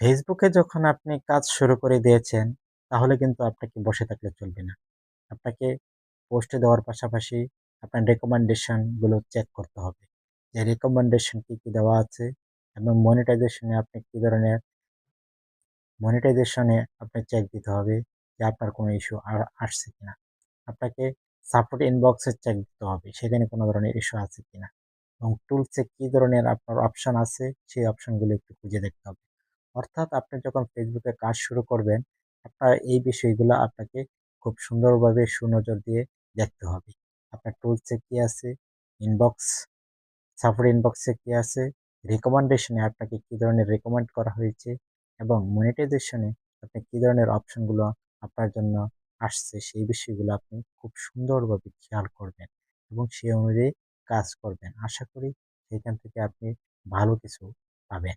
ফেসবুকে যখন আপনি কাজ শুরু করে দিয়েছেন, তাহলে কিন্তু আপনাকে বসে থাকলে চলবে না। আপনাকে পোস্ট দেওয়ার পাশাপাশি আপনার রেকমেন্ডেশন গুলো চেক করতে হবে। যে রেকমেন্ডেশন কি দেওয়া আছে এবং মনিটাইজেশন এ আপনি চেক দিতে হবে যে আপনার কোনো ইস্যু আসছে কিনা। আপনাকে সাপোর্ট ইনবক্স এ চেক দিতে হবে সেখানে কোনো ধরনের ইস্যু আছে কিনা। এবং টুলস এ কি ধরনের আপনার অপশন আছে সেই অপশনগুলো একটু খুঁজে দেখতে হবে। অর্থাৎ আপনি যখন ফেসবুকে কাজ শুরু করবেন, আপনার এই বিষয়গুলো আপনাকে খুব সুন্দরভাবে সুনজর দিয়ে দেখতে হবে। আপনার টুলসে কি আছে, ইনবক্স, সাপোর্ট ইনবক্সে কি আছে, রিকমেন্ডেশনে আপনাকে কি ধরনের রিকমেন্ড করা হয়েছে এবং মনিটাইজেশনে আপনি কি ধরনের অপশনগুলো আপনার জন্য আসছে সেই বিষয়গুলো আপনি খুব সুন্দরভাবে খেয়াল করবেন এবং সেই অনুযায়ী কাজ করবেন। আশা করি সেখান থেকে আপনি ভালো কিছু পাবেন।